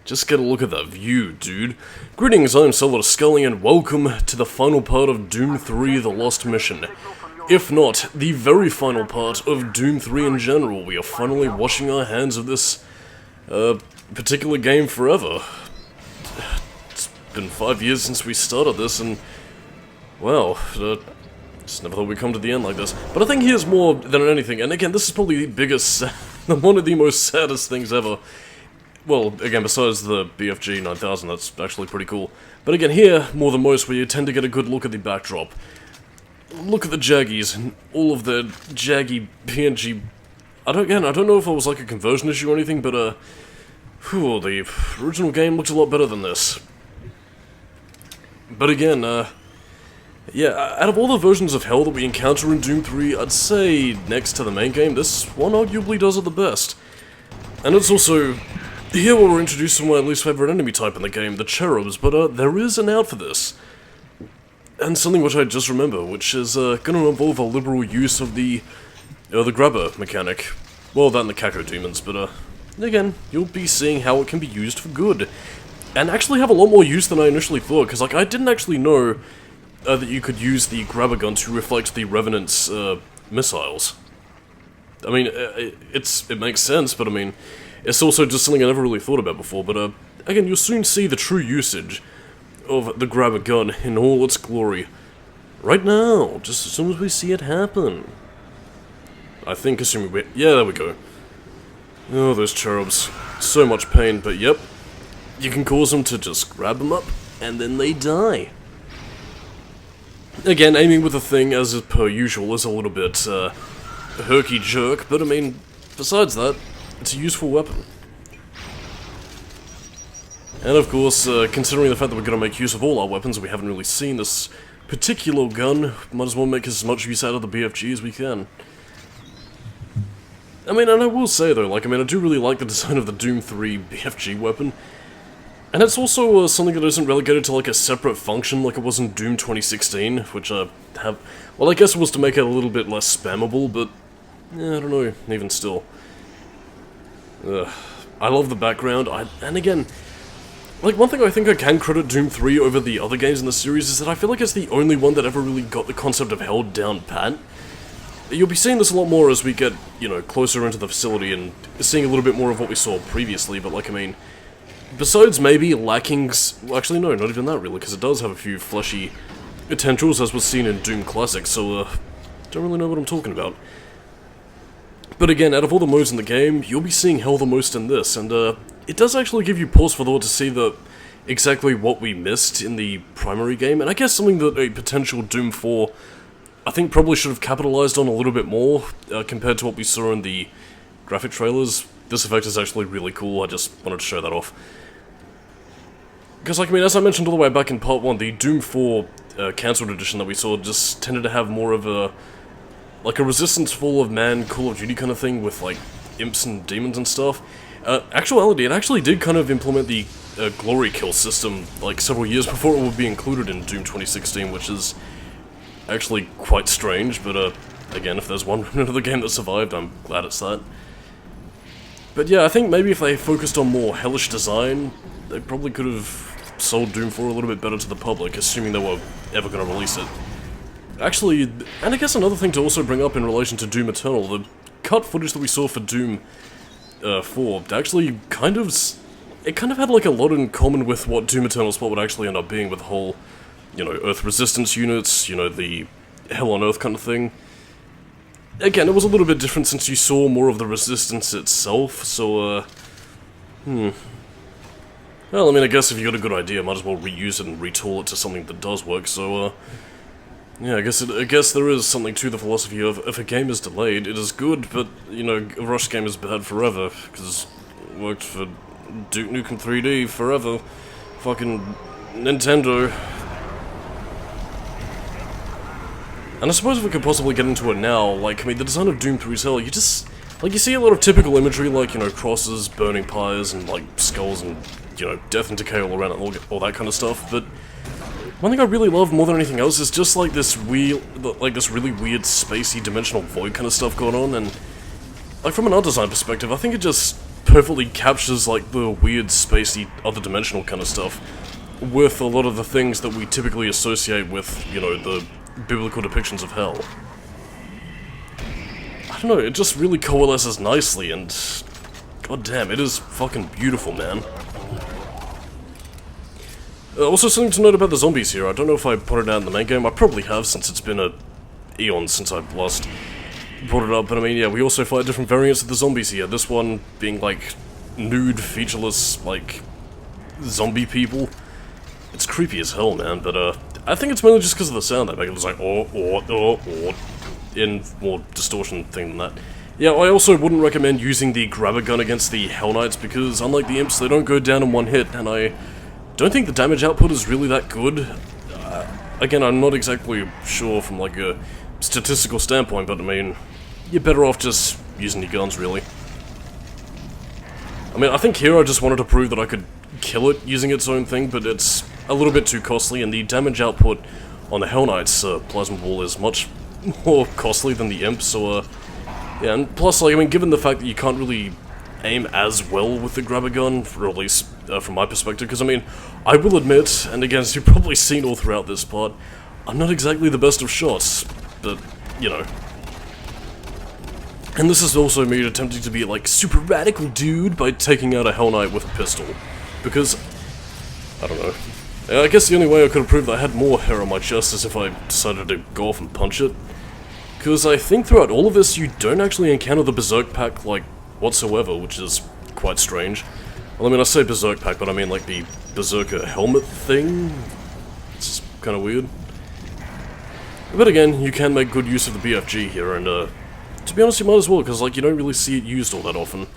Just get a look at that view, dude. Greetings, I'm Solidus-Skully, and welcome to the final part of Doom 3 The Lost Mission. If not, the very final part of Doom 3 in general. We are finally washing our hands of this, particular game forever. It's been 5 years since we started this, and, wow, just never thought we'd come to the end like this. But I think here's more than anything, and again, this is probably the biggest, one of the most saddest things ever. Well, again, besides the BFG 9000, that's actually pretty cool. But again, here, more than most, we tend to get a good look at the backdrop. Look at the Jaggies, and all of the jaggy PNG... I don't know if it was like a conversion issue or anything, but, the original game looked a lot better than this. But again, yeah, out of all the versions of hell that we encounter in Doom 3, I'd say, next to the main game, this one arguably does it the best. And it's also... Here we're introduced to my least favourite enemy type in the game, the Cherubs, but there is an out for this. And something which I just remember, which is gonna involve a liberal use of the grabber mechanic. Well, that and the Kako demons, but again, you'll be seeing how it can be used for good. And actually have a lot more use than I initially thought, because like, I didn't actually know that you could use the grabber gun to reflect the Revenant's missiles. I mean, it makes sense, but I mean... It's also just something I never really thought about before, but again, you'll soon see the true usage of the grabber gun in all its glory. Right now, just as soon as we see it happen. I think, assuming we... Yeah, there we go. Oh, those cherubs. So much pain, but yep. You can cause them to just grab them up, and then they die. Again, aiming with the thing, as per usual, is a little bit, herky-jerk, but I mean, besides that, it's a useful weapon. And of course, considering the fact that we're going to make use of all our weapons, we haven't really seen this particular gun, might as well make as much use out of the BFG as we can. I mean, and I will say though, like, I do really like the design of the Doom 3 BFG weapon. And it's also something that isn't relegated to like a separate function like it was in Doom 2016, which well, I guess it was to make it a little bit less spammable, but, yeah, I don't know, even still. I love the background, and again, like, one thing I think I can credit Doom 3 over the other games in the series is that I feel like it's the only one that ever really got the concept of hell down pat. You'll be seeing this a lot more as we get, you know, closer into the facility and seeing a little bit more of what we saw previously, but like, I mean, besides maybe lacking... Well, actually, no, not even that really, because it does have a few fleshy potentials as was seen in Doom Classic, so, don't really know what I'm talking about. But again, out of all the modes in the game, you'll be seeing hell the most in this, and it does actually give you pause for thought to see exactly what we missed in the primary game, and I guess something that a potential Doom 4, I think probably should have capitalized on a little bit more, compared to what we saw in the graphic trailers. This effect is actually really cool, I just wanted to show that off. Because, like, I mean, as I mentioned all the way back in part 1, the Doom 4 cancelled edition that we saw just tended to have more of a... like a Resistance Fall of Man Call of Duty kind of thing with, like, imps and demons and stuff. Actuality, it actually did kind of implement the glory kill system, like, several years before it would be included in Doom 2016, which is actually quite strange, but, again, if there's one remnant of the game that survived, I'm glad it's that. But yeah, I think maybe if they focused on more hellish design, they probably could have sold Doom 4 a little bit better to the public, assuming they were ever going to release it. Actually, and I guess another thing to also bring up in relation to Doom Eternal, the cut footage that we saw for Doom 4, actually kind of had like a lot in common with what Doom Eternal's plot would actually end up being with the whole, you know, Earth resistance units, you know, the Hell on Earth kind of thing. Again, it was a little bit different since you saw more of the resistance itself, so, well, I mean, I guess if you got a good idea, might as well reuse it and retool it to something that does work, so, yeah, I guess there is something to the philosophy of, if a game is delayed, it is good, but, you know, a rush game is bad forever, because it worked for Duke Nukem 3D forever. Fucking Nintendo. And I suppose if we could possibly get into it now, like, I mean, the design of Doom 3's hell, you just... like, you see a lot of typical imagery, like, you know, crosses, burning pyres, and, like, skulls, and, you know, death and decay all around it, all that kind of stuff, but... one thing I really love more than anything else is just like this really weird spacey dimensional void kind of stuff going on, and like from an art design perspective, I think it just perfectly captures, like, the weird, spacey, other dimensional kind of stuff with a lot of the things that we typically associate with, you know, the biblical depictions of hell. I don't know, it just really coalesces nicely, and god damn, it is fucking beautiful, man. Also, something to note about the zombies here. I don't know if I put it out in the main game. I probably have, since it's been a eon since I last brought it up. But I mean, yeah, we also fight different variants of the zombies here. This one being, like, nude, featureless, like, zombie people. It's creepy as hell, man, but, I think it's mainly just because of the sound they make. It's like, in more distortion thing than that. Yeah, I also wouldn't recommend using the grabber gun against the Hell Knights, because unlike the imps, they don't go down in one hit, and I don't think the damage output is really that good. Again, I'm not exactly sure from, like, a statistical standpoint, but I mean, you're better off just using your guns, really. I mean, I think here I just wanted to prove that I could kill it using its own thing, but it's a little bit too costly, and the damage output on the Hell Knight's plasma ball is much more costly than the imp, so, yeah, and plus, like, I mean, given the fact that you can't really aim as well with the grabber gun, or at least from my perspective, because I mean, I will admit, and again, as you've probably seen all throughout this part, I'm not exactly the best of shots, but, you know. And this is also me attempting to be, like, super radical dude by taking out a Hell Knight with a pistol, because, I don't know. I guess the only way I could have proved that I had more hair on my chest is if I decided to go off and punch it. Because I think throughout all of this, you don't actually encounter the Berserk Pack, like, whatsoever, which is quite strange. Well, I mean, I say Berserk Pack, but I mean, like, the Berserker helmet thing? It's kind of weird. But again, you can make good use of the BFG here, and, to be honest, you might as well, because, like, you don't really see it used all that often.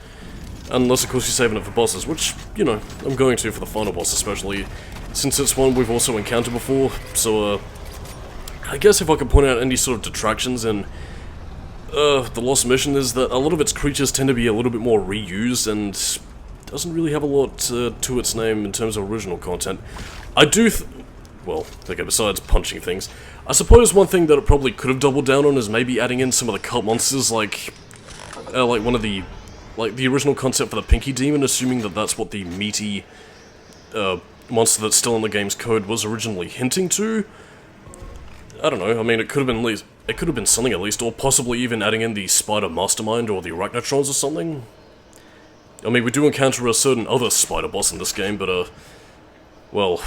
Unless, of course, you're saving it for bosses, which, you know, I'm going to for the final boss, especially since it's one we've also encountered before, so, I guess if I could point out any sort of detractions in the Lost Mission is that a lot of its creatures tend to be a little bit more reused, and doesn't really have a lot to its name in terms of original content. I do well, okay, besides punching things, I suppose one thing that it probably could have doubled down on is maybe adding in some of the cult monsters, like one of the, like, the original concept for the Pinky Demon, assuming that that's what the meaty, monster that's still in the game's code was originally hinting to. I don't know, I mean, it could have been something at least, or possibly even adding in the Spider Mastermind or the Arachnotrons or something. I mean, we do encounter a certain other spider boss in this game, but, well,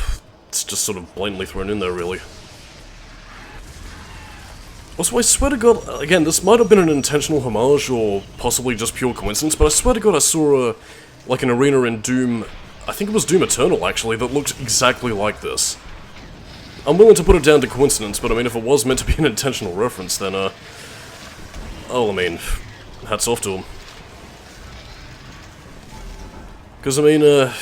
it's just sort of blatantly thrown in there, really. Also, I swear to god, again, this might have been an intentional homage, or possibly just pure coincidence, but I swear to god I saw, like, an arena in Doom, I think it was Doom Eternal, actually, that looked exactly like this. I'm willing to put it down to coincidence, but I mean, if it was meant to be an intentional reference, then, oh, I mean, hats off to him. Because, I mean,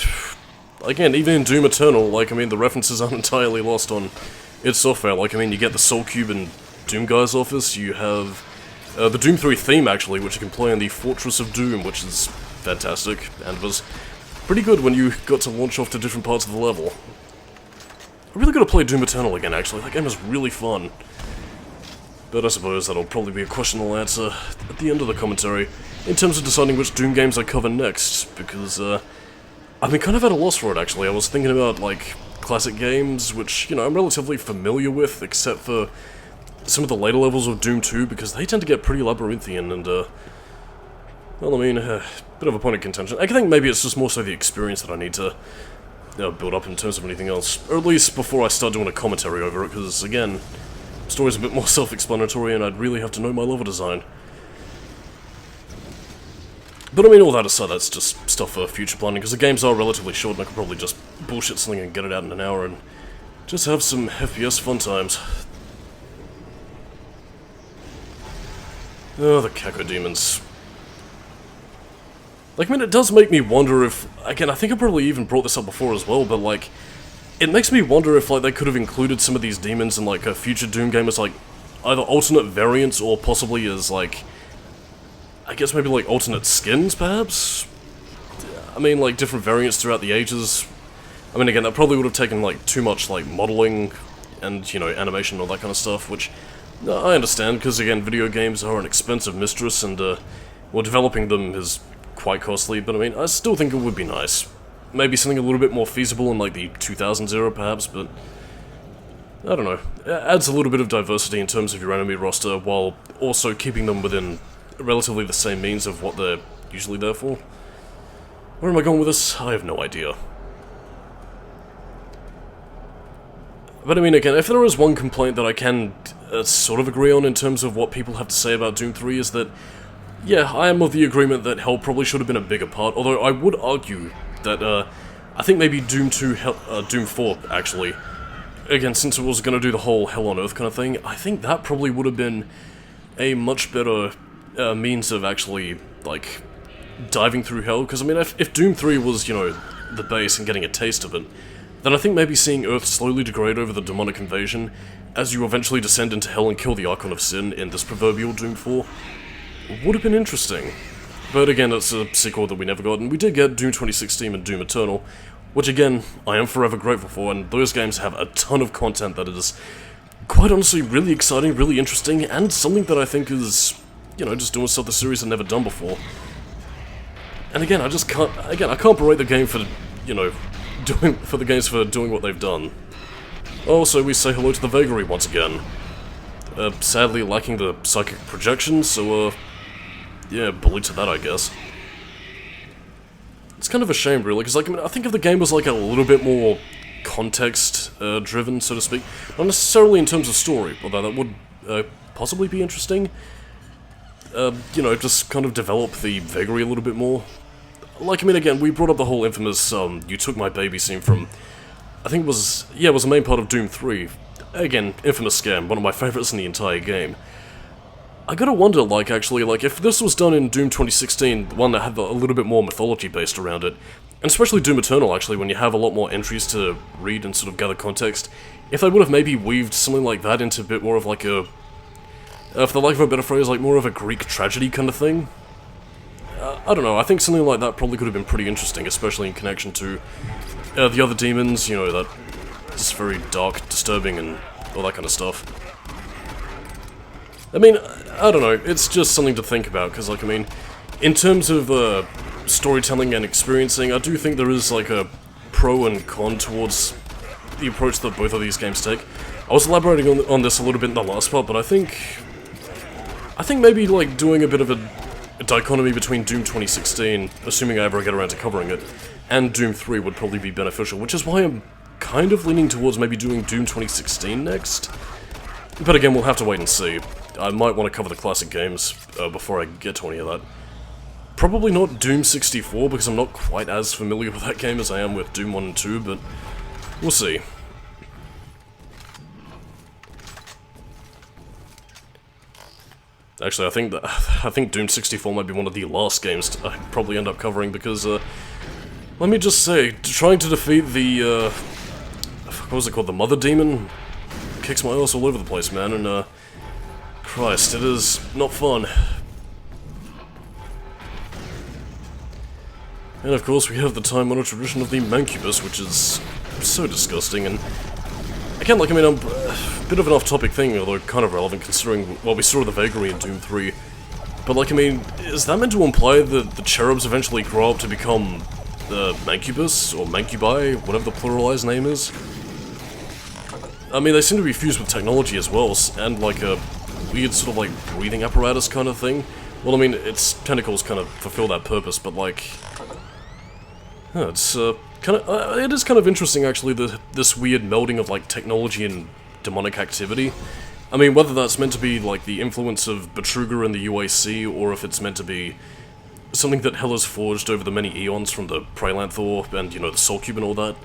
again, even in Doom Eternal, like, I mean, the references aren't entirely lost on its software. Like, I mean, you get the Soul Cube in Doom Guy's office, you have the Doom 3 theme, actually, which you can play in the Fortress of Doom, which is fantastic, and was pretty good when you got to launch off to different parts of the level. I really gotta play Doom Eternal again, actually. That game is really fun. But I suppose that'll probably be a question I'll answer at the end of the commentary, in terms of deciding which Doom games I cover next, because, I've been kind of at a loss for it, actually. I was thinking about, like, classic games, which, you know, I'm relatively familiar with, except for some of the later levels of Doom 2, because they tend to get pretty labyrinthian, and, well, I mean, bit of a point of contention. I think maybe it's just more so the experience that I need to build up in terms of anything else, or at least before I start doing a commentary over it, because, again, the story's a bit more self-explanatory, and I'd really have to know my level design. But I mean, all that aside, that's just stuff for future planning, because the games are relatively short, and I could probably just bullshit something and get it out in an hour, and just have some FPS fun times. Oh, the Cacodemons. Like, I mean, it does make me wonder if, again, I think I probably even brought this up before as well, but, like, it makes me wonder if, like, they could have included some of these demons in, like, a future Doom game as, like, either alternate variants or possibly as, like, I guess maybe, like, alternate skins, perhaps? I mean, like, different variants throughout the ages. I mean, again, that probably would have taken, like, too much, like, modeling and, you know, animation and all that kind of stuff, which I understand, because, again, video games are an expensive mistress, and, well, developing them is quite costly, but I mean, I still think it would be nice. Maybe something a little bit more feasible in like the 2000s era perhaps, but I don't know. It adds a little bit of diversity in terms of your enemy roster, while also keeping them within relatively the same means of what they're usually there for. Where am I going with this? I have no idea. But I mean, again, if there is one complaint that I can sort of agree on in terms of what people have to say about Doom 3 is that, yeah, I am of the agreement that Hell probably should have been a bigger part, although I would argue that, I think maybe Doom 4, actually, again, since it was going to do the whole Hell on Earth kind of thing, I think that probably would have been a much better means of actually, like, diving through Hell, because I mean, if Doom 3 was, you know, the base and getting a taste of it, then I think maybe seeing Earth slowly degrade over the demonic invasion, as you eventually descend into Hell and kill the Archon of Sin in this proverbial Doom 4, would have been interesting. But again, it's a sequel that we never got, and we did get Doom 2016 and Doom Eternal, which again, I am forever grateful for, and those games have a ton of content that is, quite honestly, really exciting, really interesting, and something that I think is, you know, just doing stuff the series had never done before. And again, I can't berate the game for, you know, doing what they've done. Also, we say hello to the Vagary once again. Sadly lacking the psychic projection, so, yeah, bully to that, I guess. It's kind of a shame, really, because, like, I mean, I think if the game was, like, a little bit more context-driven, so to speak, not necessarily in terms of story, although that would possibly be interesting, you know, just kind of develop the Vagary a little bit more. Like, I mean, again, we brought up the whole infamous, you took my baby scene from, I think it was the main part of Doom 3. Again, infamous scam, one of my favourites in the entire game. I gotta wonder, like, actually, like, if this was done in Doom 2016, the one that had a little bit more mythology based around it, and especially Doom Eternal, actually, when you have a lot more entries to read and sort of gather context, if they would have maybe weaved something like that into a bit more of, like, a, for the lack of a better phrase, like, more of a Greek tragedy kind of thing. I don't know, I think something like that probably could have been pretty interesting, especially in connection to the other demons, you know, that just very dark, disturbing, and all that kind of stuff. I mean, I don't know, it's just something to think about, because, like, I mean, in terms of storytelling and experiencing, I do think there is, like, a pro and con towards the approach that both of these games take. I was elaborating on this a little bit in the last part, but I think maybe, like, doing a bit of a dichotomy between Doom 2016, assuming I ever get around to covering it, and Doom 3 would probably be beneficial, which is why I'm kind of leaning towards maybe doing Doom 2016 next. But again, we'll have to wait and see. I might want to cover the classic games before I get to any of that. Probably not Doom 64, because I'm not quite as familiar with that game as I am with Doom 1 and 2, but we'll see. Actually, I think Doom 64 might be one of the last games I probably end up covering, because, let me just say, trying to defeat the, what was it called, the Mother Demon, kicks my ass all over the place, man, and, Christ, it is not fun. And of course, we have the time-honored tradition of the Mancubus, which is so disgusting, and again, like, I mean, a bit of an off-topic thing, although kind of relevant considering what we saw of the Vagary in Doom 3. But, like, I mean, is that meant to imply that the cherubs eventually grow up to become the Mancubus, or Mancubi, whatever the pluralized name is? I mean, they seem to be fused with technology as well, and like a weird sort of like breathing apparatus kind of thing. Well, I mean, its tentacles kind of fulfill that purpose, but like, it's it is kind of interesting actually, this weird melding of like technology and demonic activity. I mean, whether that's meant to be like the influence of Betruger and the UAC, or if it's meant to be something that Hell has forged over the many eons from the Praelanthor and, you know, the Soul Cube and all that.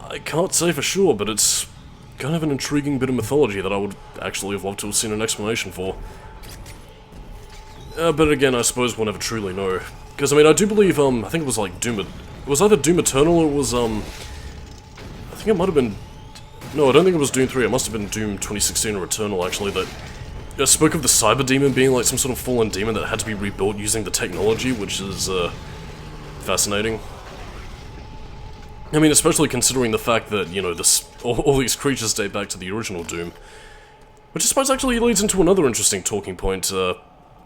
I can't say for sure, but it's kind of an intriguing bit of mythology that I would actually have loved to have seen an explanation for. But again, I suppose we'll never truly know. Because, I mean, I do believe, I think it was like it was either Doom Eternal or it was, I think it might have been, no, I don't think it was Doom 3, it must have been Doom 2016 or Eternal, actually, that spoke of the Cyber Demon being like some sort of fallen demon that had to be rebuilt using the technology, which is, fascinating. I mean, especially considering the fact that, you know, all these creatures date back to the original Doom. Which I suppose actually leads into another interesting talking point, that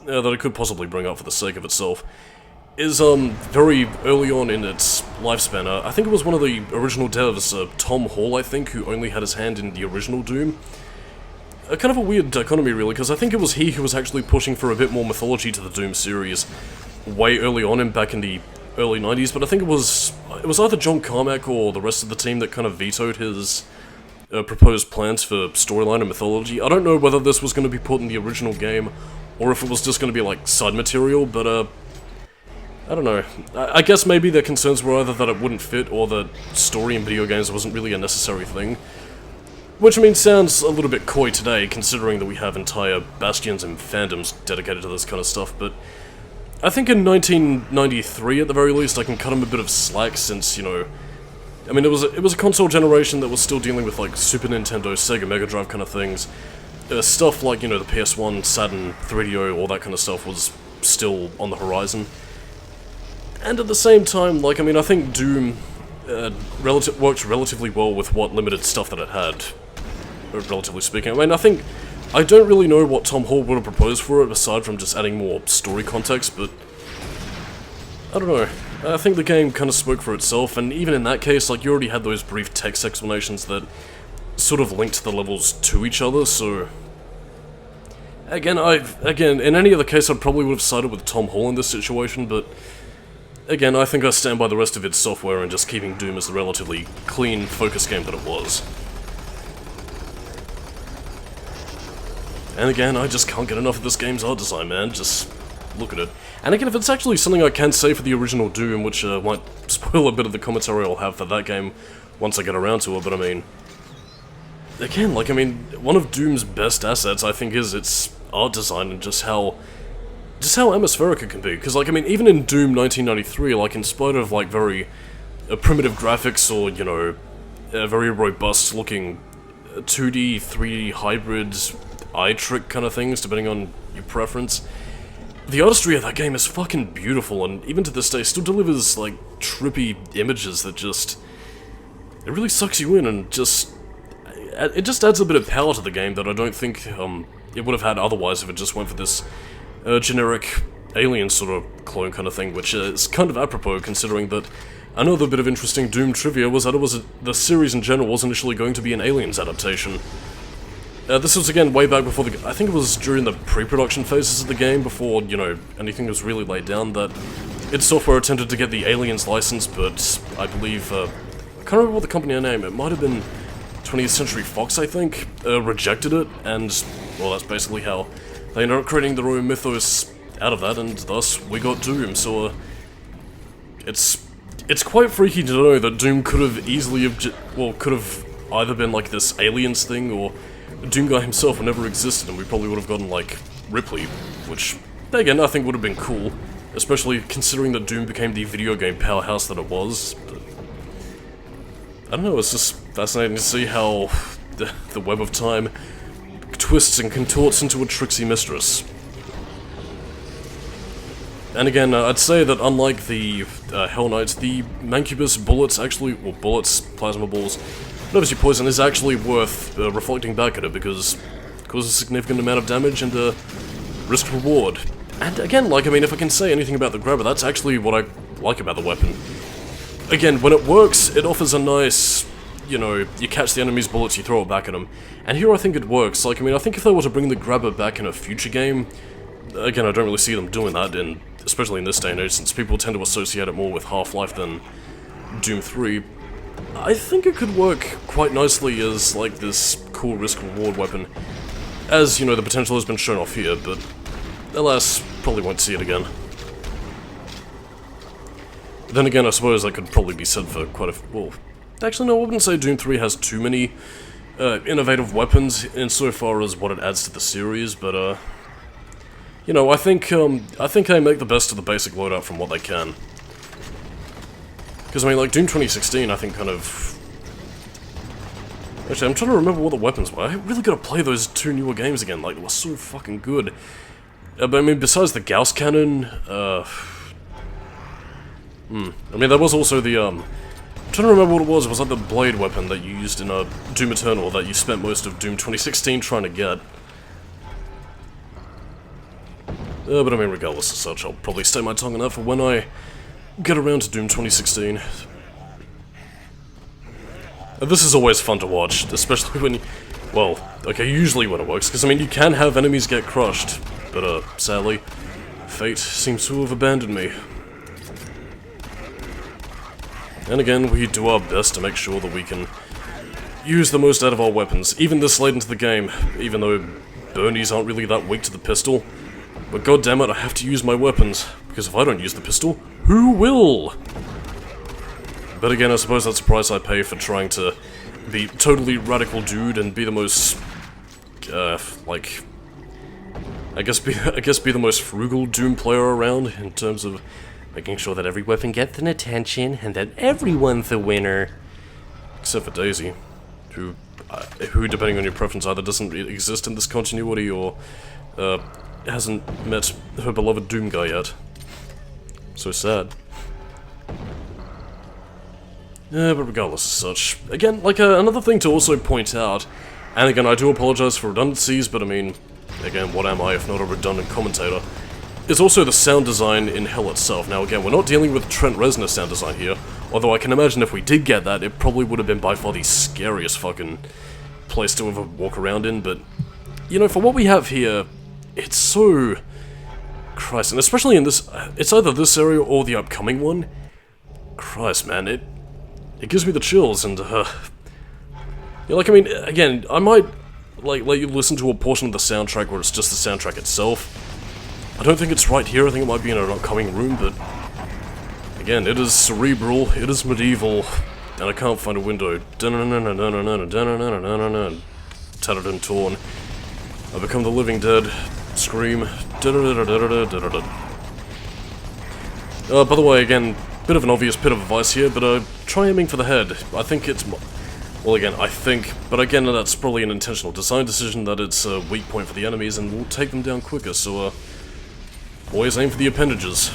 I could possibly bring up for the sake of itself. is very early on in its lifespan. I think it was one of the original devs, Tom Hall, I think, who only had his hand in the original Doom. Kind of a weird dichotomy, really, because I think it was he who was actually pushing for a bit more mythology to the Doom series way early on and back in the early 90s, but I think it was either John Carmack or the rest of the team that kind of vetoed his proposed plans for storyline and mythology. I don't know whether this was going to be put in the original game, or if it was just going to be like side material, but I don't know. I guess maybe their concerns were either that it wouldn't fit, or that story in video games wasn't really a necessary thing. Which, I mean, sounds a little bit coy today, considering that we have entire bastions and fandoms dedicated to this kind of stuff, but I think in 1993, at the very least, I can cut him a bit of slack, since, you know, I mean, it was a console generation that was still dealing with, like, Super Nintendo, Sega Mega Drive kind of things. Stuff like, you know, the PS1, Saturn, 3DO, all that kind of stuff was still on the horizon. And at the same time, like, I mean, I think Doom worked relatively well with what limited stuff that it had, relatively speaking. I mean, I don't really know what Tom Hall would have proposed for it, aside from just adding more story context, but I don't know. I think the game kind of spoke for itself, and even in that case, like, you already had those brief text explanations that sort of linked the levels to each other, so again, in any other case, I probably would have sided with Tom Hall in this situation, but again, I think I stand by the rest of its software and just keeping Doom as the relatively clean, focused game that it was. And again, I just can't get enough of this game's art design, man. Just look at it. And again, if it's actually something I can say for the original Doom, which might spoil a bit of the commentary I'll have for that game once I get around to it, but I mean, again, like, I mean, one of Doom's best assets, I think, is its art design and just how atmospheric it can be. Because, like, I mean, even in Doom 1993, like, in spite of, like, very primitive graphics or, you know, very robust-looking 2D, 3D hybrid eye trick kind of things, depending on your preference, the artistry of that game is fucking beautiful, and even to this day still delivers, like, trippy images that just, it really sucks you in, and it just adds a bit of power to the game that I don't think it would have had otherwise if it just went for this generic alien sort of clone kind of thing, which is kind of apropos considering that another bit of interesting Doom trivia was that the series in general was initially going to be an Aliens adaptation. This was, again, way back before I think it was during the pre-production phases of the game, before, you know, anything was really laid down, that id Software attempted to get the Aliens license, but I believe, I can't remember what the company name, it might have been 20th Century Fox, I think, rejected it, and, well, that's basically how they ended up creating their own mythos out of that, and thus we got Doom. So it's quite freaky to know that Doom could have easily could have either been like this aliens thing, or Doom guy himself never existed, and we probably would have gotten like Ripley, which again I think would have been cool, especially considering that Doom became the video game powerhouse that it was. But I don't know, it's just fascinating to see how the web of time twists and contorts into a tricksy mistress. And again, I'd say that unlike the Hell Knights, the Mancubus bullets plasma balls, whatever you poison, is actually worth reflecting back at it, because it causes a significant amount of damage and risk-reward. And again, like, I mean, if I can say anything about the grabber, that's actually what I like about the weapon. Again, when it works, it offers a nice, you know, you catch the enemy's bullets, you throw it back at them. And here I think it works. Like, I mean, I think if they were to bring the grabber back in a future game, again, I don't really see them doing that, especially in this day and age, since people tend to associate it more with Half-Life than Doom 3. I think it could work quite nicely as, like, this cool risk-reward weapon, as, you know, the potential has been shown off here, but alas, probably won't see it again. Then again, I suppose that could probably be said for quite well, actually no, I wouldn't say Doom 3 has too many innovative weapons insofar as what it adds to the series, but you know, I think they make the best of the basic loadout from what they can. Because, I mean, like, Doom 2016, I think, kind of... Actually, I'm trying to remember what the weapons were. I really gotta play those two newer games again, like, they were so fucking good. But, I mean, besides the Gauss Cannon, I mean, there was also the, I'm trying to remember what it was like the blade weapon that you used in Doom Eternal that you spent most of Doom 2016 trying to get. But I mean, regardless of such, I'll probably stay my tongue on that for when I get around to Doom 2016. This is always fun to watch, especially when, well, okay, usually when it works, because I mean, you can have enemies get crushed, but sadly, fate seems to have abandoned me. And again, we do our best to make sure that we can use the most out of our weapons, even this late into the game, even though Bernies aren't really that weak to the pistol. But goddammit, I have to use my weapons, because if I don't use the pistol, who will? But again, I suppose that's the price I pay for trying to be totally radical dude and be the most, like, I guess be the most frugal Doom player around in terms of making sure that every weapon gets an attention and that everyone's a winner. Except for Daisy, who depending on your preference, either doesn't exist in this continuity or, hasn't met her beloved Doom guy yet. So sad. Yeah, but regardless of such, again, like, another thing to also point out, and again, I do apologize for redundancies, but I mean, again, what am I if not a redundant commentator, is also the sound design in Hell itself. Now again, we're not dealing with Trent Reznor's sound design here, although I can imagine if we did get that, it probably would have been by far the scariest fucking place to ever walk around in, but, you know, for what we have here, it's so... Christ, and especially in this, it's either this area or the upcoming one. Christ, man, it gives me the chills, and, yeah, like, I mean, again, I might, like, let you listen to a portion of the soundtrack where it's just the soundtrack itself. I don't think it's right here, I think it might be in an upcoming room, but, again, it is cerebral, it is medieval, and I can't find a window. Tattered and torn. I become the living dead. Scream. By the way, again, bit of an obvious bit of advice here, but try aiming for the head. I think it's... Well, again, I think, but again, that's probably an intentional design decision that it's a weak point for the enemies and will take them down quicker, so, always aim for the appendages.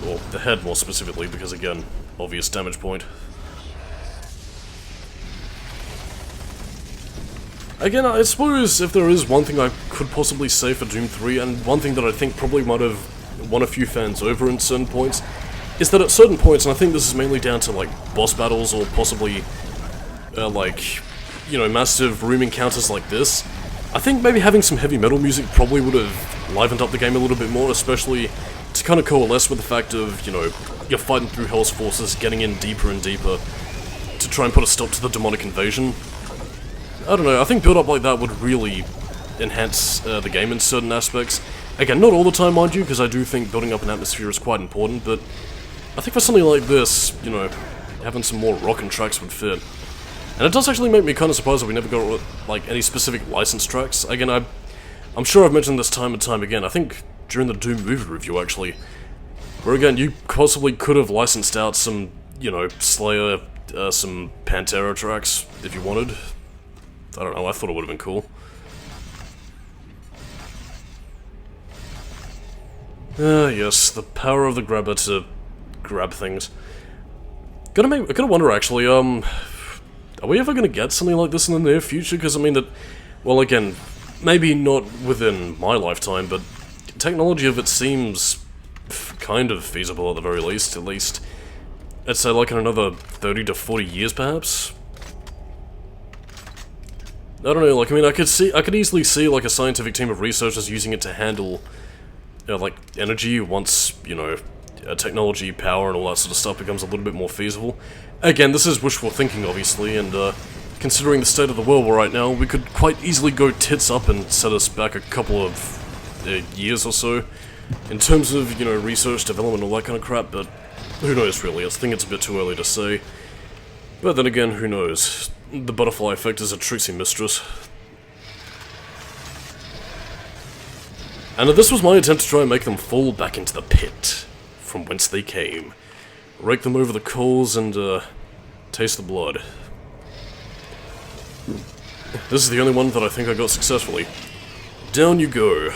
Or the head, more specifically, because again, obvious damage point. Again, I suppose if there is one thing I could possibly say for Doom 3, and one thing that I think probably might have won a few fans over in certain points, is that at certain points, and I think this is mainly down to, like, boss battles or possibly, like, you know, massive room encounters like this, I think maybe having some heavy metal music probably would have livened up the game a little bit more, especially to kind of coalesce with the fact of, you know, you're fighting through Hell's forces, getting in deeper and deeper to try and put a stop to the demonic invasion. I don't know, I think build-up like that would really enhance the game in certain aspects. Again, not all the time, mind you, because I do think building up an atmosphere is quite important, but I think for something like this, you know, having some more rockin' tracks would fit. And it does actually make me kind of surprised that we never got, like, any specific licensed tracks. Again, I'm sure I've mentioned this time and time again, I think during the Doom movie review, actually, where again, you possibly could have licensed out some, you know, Slayer, some Pantera tracks, if you wanted. I don't know, I thought it would have been cool. Yes, the power of the grabber to grab things. Gotta wonder, actually, are we ever gonna get something like this in the near future? Because, I mean, that, well, again, maybe not within my lifetime, but technology of it seems kind of feasible at the very least, I'd say like in another 30 to 40 years, perhaps? I don't know, like, I mean, I could easily see, like, a scientific team of researchers using it to handle, like, energy once, you know, technology, power, and all that sort of stuff becomes a little bit more feasible. Again, this is wishful thinking, obviously, and, considering the state of the world we're right now, we could quite easily go tits up and set us back a couple of years or so, in terms of, you know, research, development, all that kind of crap, but who knows, really. I think it's a bit too early to say. But then again, who knows? The butterfly effect is a tricksy mistress. And this was my attempt to try and make them fall back into the pit from whence they came. Rake them over the coals and, taste the blood. This is the only one that I think I got successfully. Down you go.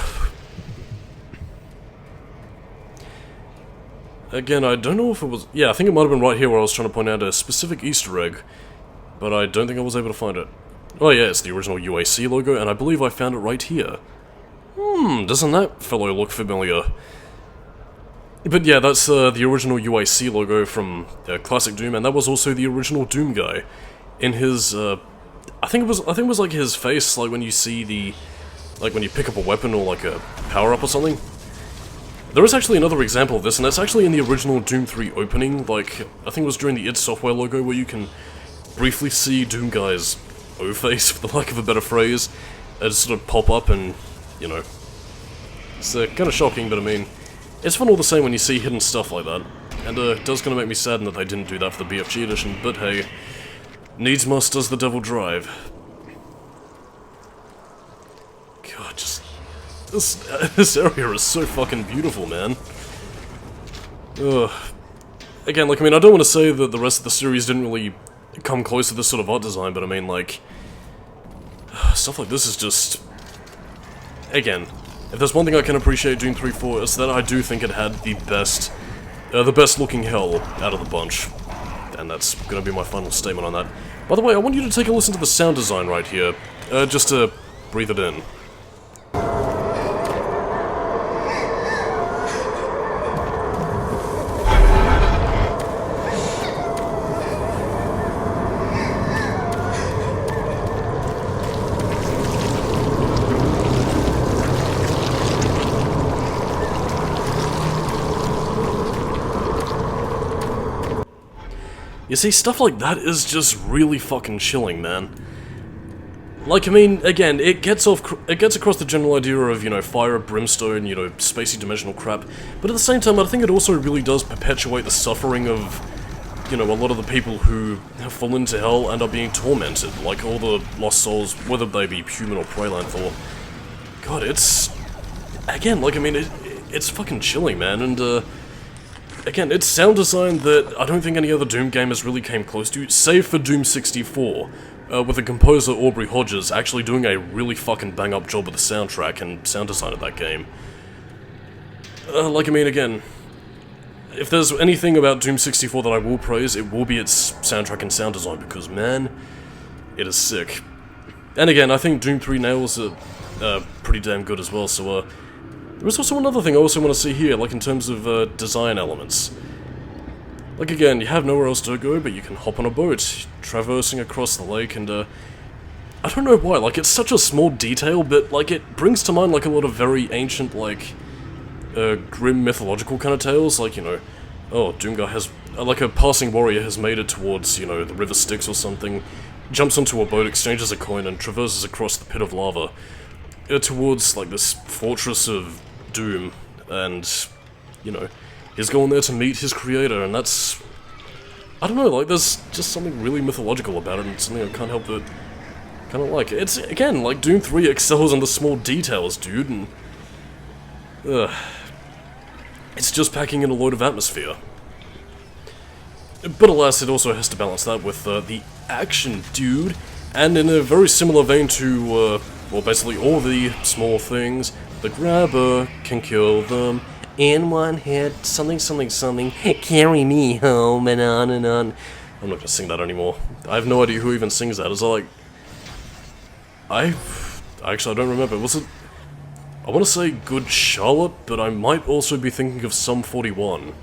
Again, I don't know if it was... Yeah, I think it might have been right here where I was trying to point out a specific Easter egg, but I don't think I was able to find it. Oh yeah, it's the original UAC logo, and I believe I found it right here. Doesn't that fellow look familiar? But yeah, that's the original UIC logo from Classic Doom, and that was also the original Doom guy. In his, I think it was like his face, like when you see the, like when you pick up a weapon or like a power-up or something. There is actually another example of this, and that's actually in the original Doom 3 opening, like, I think it was during the id Software logo, where you can briefly see Doom guy's O-face, for the lack of a better phrase, sort of pop up and, you know, it's kind of shocking, but I mean, it's fun all the same when you see hidden stuff like that, and it does kind of make me saddened that they didn't do that for the BFG edition, but hey, needs must does the devil drive. God, just... This area is so fucking beautiful, man. Ugh. Again, like, I mean, I don't want to say that the rest of the series didn't really come close to this sort of art design, but I mean, like... Stuff like this is just... Again, if there's one thing I can appreciate Doom 3 for, it's that I do think it had the best looking hell out of the bunch. And that's gonna be my final statement on that. By the way, I want you to take a listen to the sound design right here, just to breathe it in. You see, stuff like that is just really fucking chilling, man. Like, I mean, again, it gets across the general idea of, you know, fire, brimstone, you know, spacey dimensional crap, but at the same time, I think it also really does perpetuate the suffering of, you know, a lot of the people who have fallen into hell and are being tormented, like all the lost souls, whether they be human or Preylanthor. God, it's... Again, like, I mean, it's fucking chilling, man, and, again, it's sound design that I don't think any other Doom game has really came close to, save for Doom 64, with the composer Aubrey Hodges actually doing a really fucking bang-up job with the soundtrack and sound design of that game. Like, I mean, again, if there's anything about Doom 64 that I will praise, it will be its soundtrack and sound design, because, man, it is sick. And again, I think Doom 3 nails it pretty damn good as well, so, there's also another thing I also want to see here, like in terms of design elements. Like again, you have nowhere else to go, but you can hop on a boat, traversing across the lake, and I don't know why, like it's such a small detail, but like it brings to mind like a lot of very ancient, like, grim mythological kind of tales, like, you know, oh, Doomguy has, like a passing warrior has made it towards, you know, the river Styx or something, jumps onto a boat, exchanges a coin, and traverses across the pit of lava, towards, like, this fortress of Doom, and, you know, he's going there to meet his creator, and that's... I don't know, like, there's just something really mythological about it, and something I can't help but kind of like. It's, again, like, Doom 3 excels on the small details, dude, and... it's just packing in a load of atmosphere. But alas, it also has to balance that with the action, dude, and in a very similar vein to, well, basically all the small things, the grabber can kill them in one hit, something, something, something, carry me home, and on and on. I'm not gonna sing that anymore. I have no idea who even sings that. Is it like... Actually, I don't remember. Was it... I want to say Good Charlotte, but I might also be thinking of Sum 41.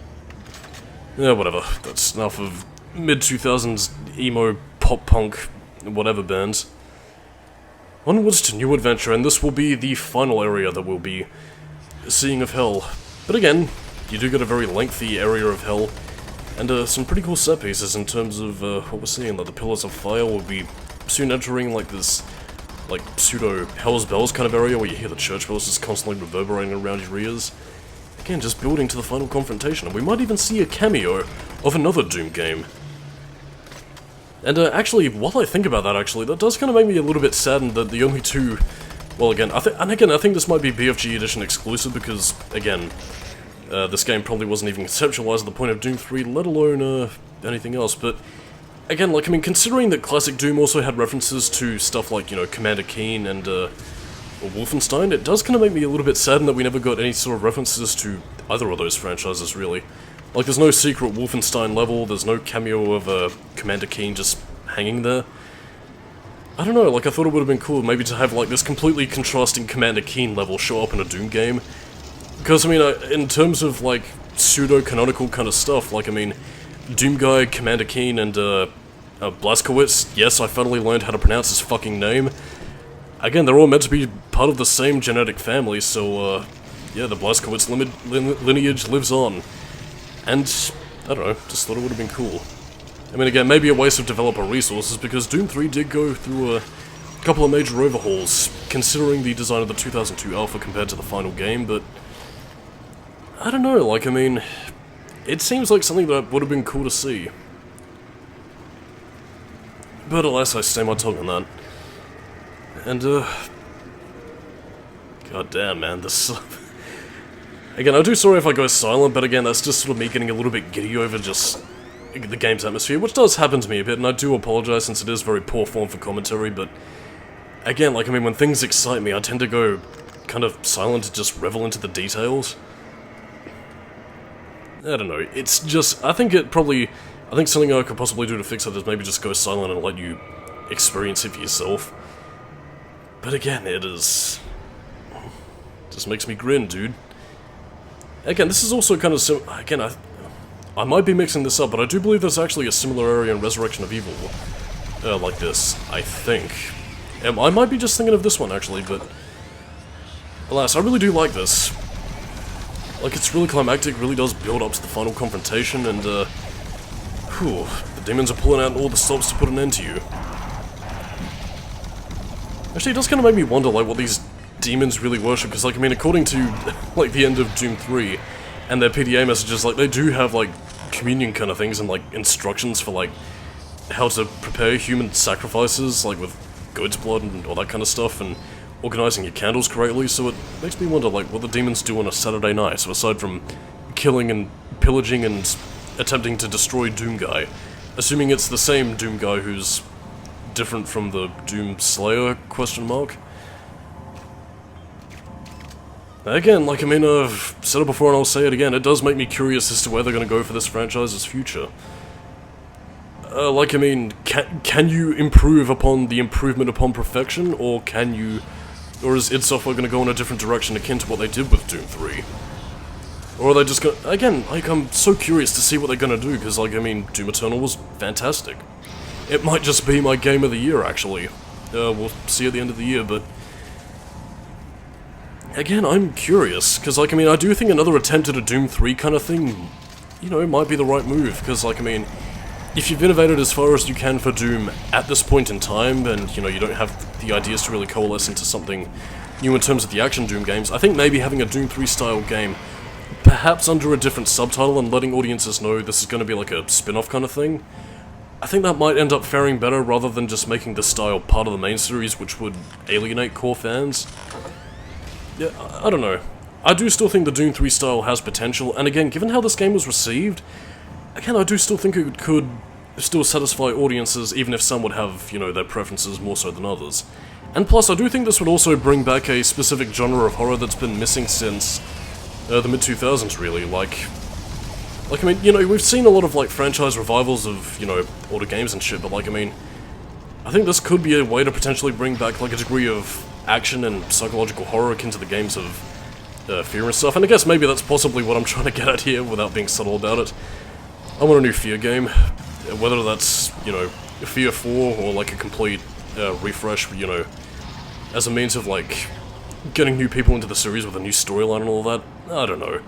Yeah, whatever. That's enough of mid-2000s emo, pop-punk, whatever bands. Onwards to new adventure, and this will be the final area that we'll be seeing of Hell. But again, you do get a very lengthy area of Hell, and some pretty cool set pieces in terms of what we're seeing. Like the Pillars of Fire will be soon entering like this, like pseudo Hell's Bells kind of area where you hear the church bells just constantly reverberating around your ears. Again, just building to the final confrontation, and we might even see a cameo of another Doom game. And actually, while I think about that, actually, that does kind of make me a little bit saddened that the only two... Well, again, I think this might be BFG Edition exclusive because, again, this game probably wasn't even conceptualized at the point of Doom 3, let alone anything else, but... Again, like, I mean, considering that Classic Doom also had references to stuff like, you know, Commander Keen and, Wolfenstein, it does kind of make me a little bit saddened that we never got any sort of references to either of those franchises, really. Like, there's no secret Wolfenstein level, there's no cameo of Commander Keen just hanging there. I don't know, like, I thought it would have been cool maybe to have, like, this completely contrasting Commander Keen level show up in a Doom game. Because, I mean, in terms of, like, pseudo-canonical kind of stuff, like, I mean, Doom Guy, Commander Keen, and, Blazkowicz, yes, I finally learned how to pronounce his fucking name. Again, they're all meant to be part of the same genetic family, so, yeah, the Blazkowicz lineage lives on. And, I don't know, just thought it would have been cool. I mean, again, maybe a waste of developer resources, because Doom 3 did go through a couple of major overhauls, considering the design of the 2002 alpha compared to the final game, but I don't know, like, I mean, it seems like something that would have been cool to see. But alas, I stay my tongue on that. And, god damn, man, this... Again, I do sorry if I go silent, but again, that's just sort of me getting a little bit giddy over just the game's atmosphere, which does happen to me a bit, and I do apologize since it is very poor form for commentary, but again, like, I mean, when things excite me, I tend to go kind of silent to just revel into the details. I don't know, it's just, I think something I could possibly do to fix it is maybe just go silent and let you experience it for yourself. But again, it is... just makes me grin, dude. Again, this is also kind of again, I might be mixing this up, but I do believe there's actually a similar area in Resurrection of Evil, like this, I think. I might be just thinking of this one, actually, but alas, I really do like this. Like, it's really climactic, really does build up to the final confrontation, and, whew, the demons are pulling out all the stops to put an end to you. Actually, it does kind of make me wonder, like, what these demons really worship, because, like, I mean, according to, like, the end of Doom 3, and their PDA messages, like, they do have, like, communion kind of things, and, like, instructions for, like, how to prepare human sacrifices, like, with goat's blood and all that kind of stuff, and organizing your candles correctly, so it makes me wonder, like, what the demons do on a Saturday night, so aside from killing and pillaging and attempting to destroy Doom Guy, assuming it's the same Doom Guy who's different from the Doom Slayer, question mark? Again, like, I mean, I've said it before and I'll say it again, it does make me curious as to where they're gonna go for this franchise's future. Like, I mean, can you improve upon the improvement upon perfection, or is id Software gonna go in a different direction akin to what they did with Doom 3? Or are they just gonna, again, like, I'm so curious to see what they're gonna do, because, like, I mean, Doom Eternal was fantastic. It might just be my game of the year, actually. We'll see at the end of the year, but... Again, I'm curious, because, like, I mean, I do think another attempt at a Doom 3 kind of thing, you know, might be the right move, because, like, I mean, if you've innovated as far as you can for Doom at this point in time, and, you know, you don't have the ideas to really coalesce into something new in terms of the action Doom games, I think maybe having a Doom 3 style game, perhaps under a different subtitle and letting audiences know this is going to be like a spin-off kind of thing, I think that might end up faring better rather than just making this style part of the main series, which would alienate core fans. Yeah, I don't know. I do still think the Doom 3 style has potential, and again, given how this game was received, again, I do still think it could still satisfy audiences, even if some would have, you know, their preferences more so than others. And plus, I do think this would also bring back a specific genre of horror that's been missing since the mid-2000s, really. Like, I mean, you know, we've seen a lot of, like, franchise revivals of, you know, older games and shit, but, like, I mean, I think this could be a way to potentially bring back, like, a degree of action and psychological horror akin to the games of Fear and stuff, and I guess maybe that's possibly what I'm trying to get at here without being subtle about it. I want a new Fear game, whether that's, you know, Fear 4 or, like, a complete refresh, you know, as a means of, like, getting new people into the series with a new storyline and all that. I don't know.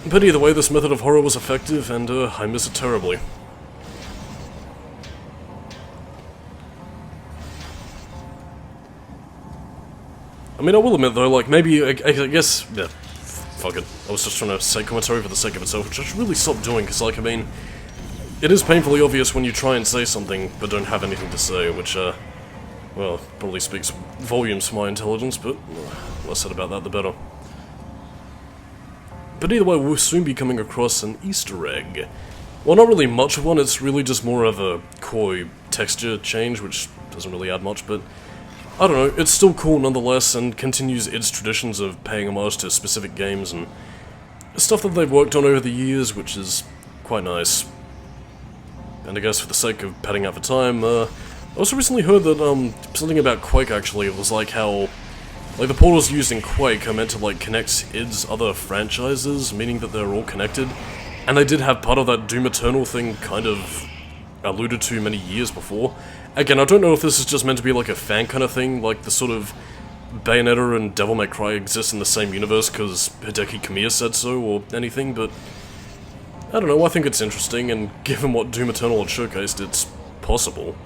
But either way, this method of horror was effective, and I miss it terribly. I mean, I will admit, though, like, maybe, I guess, yeah, fuck it. I was just trying to say commentary for the sake of itself, which I should really stop doing, because, like, I mean, it is painfully obvious when you try and say something, but don't have anything to say, which, well, probably speaks volumes for my intelligence, but the less said about that, the better. But either way, we'll soon be coming across an Easter egg. Well, not really much of one, it's really just more of a coy texture change, which doesn't really add much, but I don't know, it's still cool nonetheless, and continues its traditions of paying homage to specific games and stuff that they've worked on over the years, which is quite nice. And I guess for the sake of padding out for time, I also recently heard that, something about Quake, actually. It was like how, like, the portals used in Quake are meant to, like, connect id's other franchises, meaning that they're all connected. And they did have part of that Doom Eternal thing kind of alluded to many years before. Again, I don't know if this is just meant to be like a fan kind of thing, like the sort of Bayonetta and Devil May Cry exist in the same universe because Hideki Kamiya said so, or anything, but I don't know, I think it's interesting, and given what Doom Eternal had showcased, it's possible.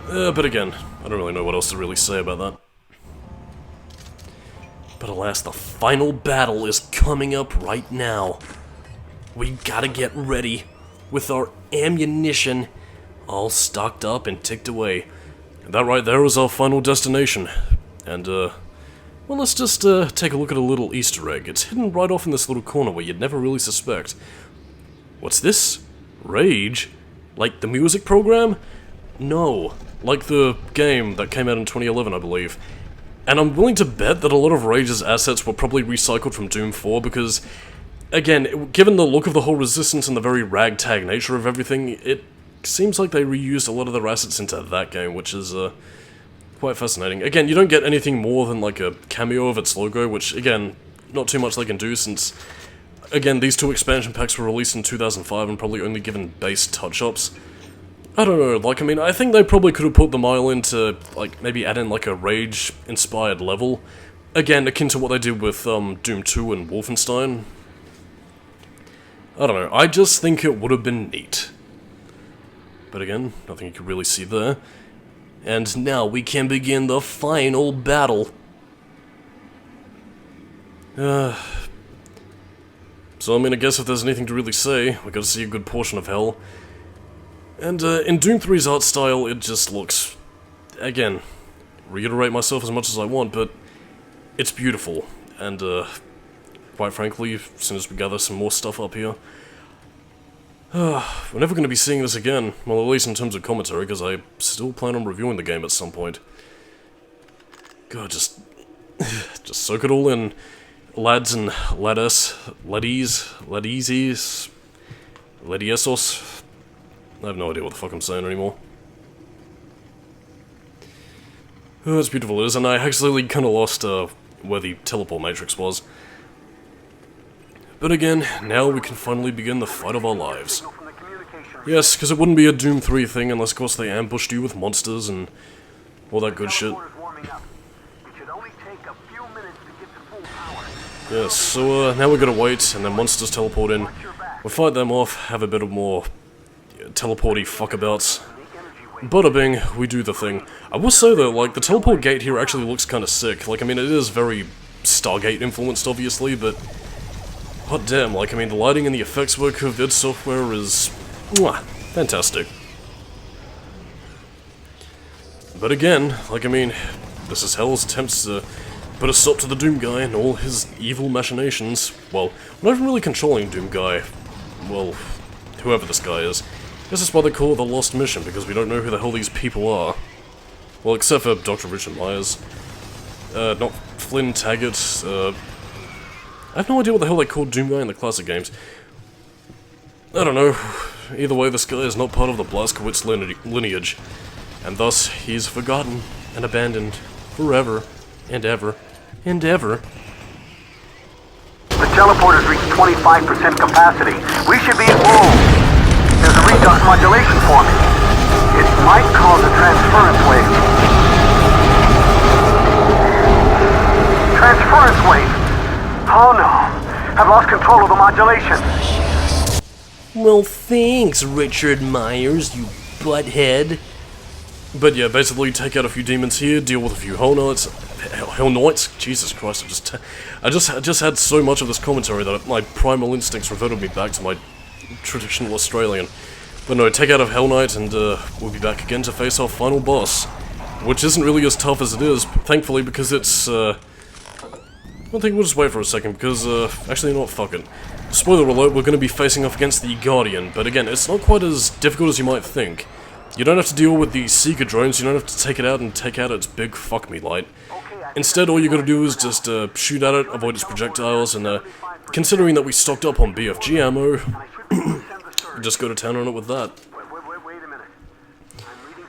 But again, I don't really know what else to really say about that. But alas, the final battle is coming up right now. We gotta get ready, with our ammunition all stocked up and ticked away. That right there is our final destination. And, well, let's just take a look at a little Easter egg. It's hidden right off in this little corner where you'd never really suspect. What's this? Rage? Like the music program? No. Like the game that came out in 2011, I believe. And I'm willing to bet that a lot of Rage's assets were probably recycled from Doom 4 because, again, given the look of the whole Resistance and the very ragtag nature of everything, it seems like they reused a lot of their assets into that game, which is, quite fascinating. Again, you don't get anything more than, like, a cameo of its logo, which, again, not too much they can do since, again, these two expansion packs were released in 2005 and probably only given base touch-ups. I don't know, like, I mean, I think they probably could have put the mile in to, like, maybe add in, like, a Rage-inspired level. Again, akin to what they did with, Doom 2 and Wolfenstein. I don't know, I just think it would have been neat. But again, nothing you can really see there. And now we can begin the final battle. So, I mean, I guess if there's anything to really say, we gotta see a good portion of hell. And, in Doom 3's art style, it just looks... Again, reiterate myself as much as I want, but it's beautiful. And, quite frankly, as soon as we gather some more stuff up here... we're never going to be seeing this again, well, at least in terms of commentary, because I still plan on reviewing the game at some point. God, just soak it all in, lads and laddies, ladieses, ladiesos. I have no idea what the fuck I'm saying anymore. Oh, it's beautiful, it is, and I actually kind of lost, where the teleport matrix was. But again, now we can finally begin the fight of our lives. Yes, because it wouldn't be a Doom 3 thing unless, of course, they ambushed you with monsters and all that good shit. Yes, so now we gotta wait, and then monsters teleport in. We fight them off, have a bit of more teleporty fuckabouts. Bada bing, we do the thing. I will say though, like, the teleport gate here actually looks kinda sick. Like, I mean, it is very Stargate influenced, obviously, but... hot damn, like, I mean, the lighting and the effects work of id Software is... mwah, fantastic. But again, like, I mean, this is Hell's attempts to put a stop to the Doom Guy and all his evil machinations. Well, we're not even really controlling Doom Guy. Well, whoever this guy is. This is why they call it the Lost Mission, because we don't know who the hell these people are. Well, except for Dr. Richard Myers. Not Flynn Taggart, I have no idea what the hell they called Doom Guy in the classic games. I don't know. Either way, this guy is not part of the Blazkowicz lineage. And thus, he is forgotten and abandoned forever and ever and ever. The teleporter's reached 25% capacity. We should be at full. There's a redox modulation forming. It might cause a transference wave. Transference wave! Oh no. I've lost control of the modulation. Well, thanks, Richard Myers, you butthead. But yeah, basically take out a few demons here, deal with a few Hell Knights. Jesus Christ, I just had so much of this commentary that my primal instincts reverted me back to my traditional Australian. But no, take out a Hell Knight and we'll be back again to face our final boss. Which isn't really as tough as it is, thankfully, because it's, I think we'll just wait for a second, because, actually, you know what, fuck it. Spoiler alert, we're going to be facing off against the Guardian, but again, it's not quite as difficult as you might think. You don't have to deal with the Seeker drones, you don't have to take it out and take out its big fuck-me light. Instead, all you gotta do is just, shoot at it, avoid its projectiles, and, considering that we stocked up on BFG ammo, just go to town on it with that. Wait a minute. I'm reading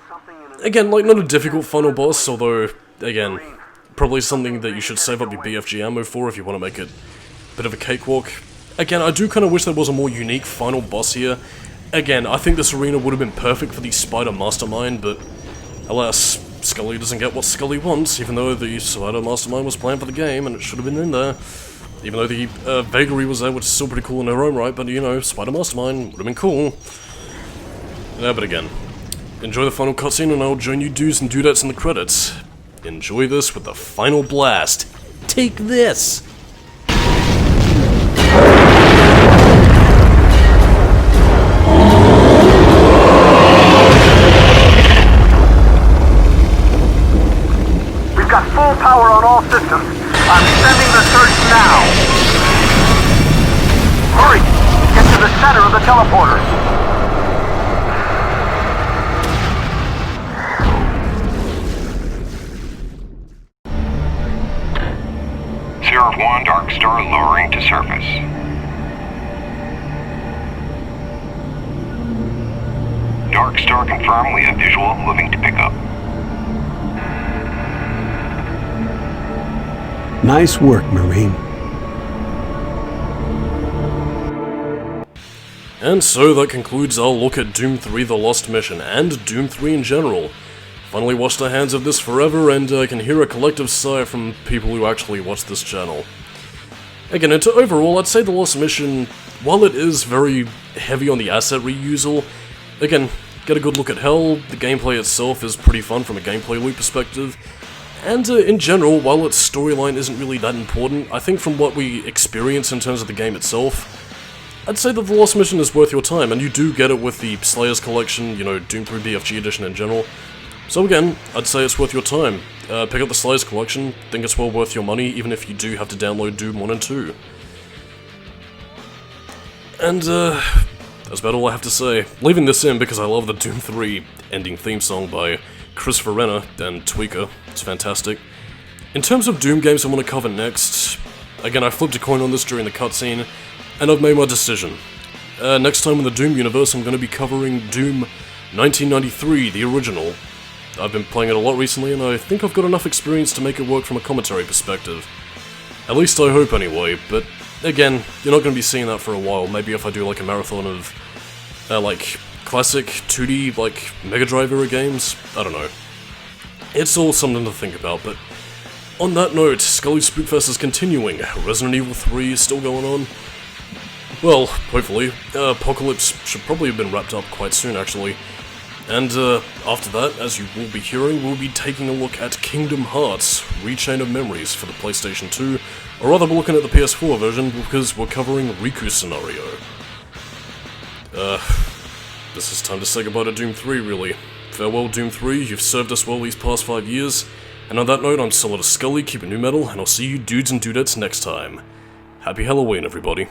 Again, like, not a difficult final boss, although, again, probably something that you should save up your BFG ammo for if you want to make it a bit of a cakewalk. Again, I do kind of wish there was a more unique final boss here. Again, I think this arena would have been perfect for the Spider Mastermind, but alas, Skully doesn't get what Skully wants, even though the Spider Mastermind was planned for the game and it should have been in there. Even though the vagary was there, which is still pretty cool in her own right, but you know, Spider Mastermind would have been cool. Yeah, but again, enjoy the final cutscene and I'll join you dudes and dudettes in the credits. Enjoy this with the final blast. Take this! We've got full power on all systems. I'm sending the search now. Hurry! Get to the center of the teleporter. Zero 1 Dark Star lowering to surface. Dark Star confirmed we have visual moving to pickup. Nice work, Marine. And so that concludes our look at Doom 3 The Lost Mission, and Doom 3 in general. Finally washed our hands of this forever, and I can hear a collective sigh from people who actually watch this channel. Again, and overall, I'd say The Lost Mission, while it is very heavy on the asset reusal, again, get a good look at Hell, the gameplay itself is pretty fun from a gameplay loop perspective, and in general, while its storyline isn't really that important, I think from what we experience in terms of the game itself, I'd say that The Lost Mission is worth your time, and you do get it with the Slayers collection, you know, Doom 3 BFG edition in general. So again, I'd say it's worth your time. Pick up the Slayers collection, think it's well worth your money, even if you do have to download Doom 1 and 2. And, that's about all I have to say. Leaving this in because I love the Doom 3 ending theme song by Christopher Renner and Tweaker. It's fantastic. In terms of Doom games I want to cover next, again, I flipped a coin on this during the cutscene, and I've made my decision. Next time in the Doom universe, I'm going to be covering Doom 1993, the original. I've been playing it a lot recently, and I think I've got enough experience to make it work from a commentary perspective. At least I hope anyway, but again, you're not going to be seeing that for a while. Maybe if I do like a marathon of, like, classic 2D, like, Mega Drive era games? I don't know. It's all something to think about, but on that note, Skully Spookfest is continuing. Resident Evil 3 is still going on. Well, hopefully. Apocalypse should probably have been wrapped up quite soon, actually. And after that, as you will be hearing, we'll be taking a look at Kingdom Hearts, Rechain of Memories for the PlayStation 2, or rather we're looking at the PS4 version because we're covering Riku's scenario. This is time to say goodbye to Doom 3, really. Farewell, Doom 3, you've served us well these past 5 years, and on that note, I'm Solidus-Skully, keep it new metal, and I'll see you dudes and dudettes next time. Happy Halloween, everybody.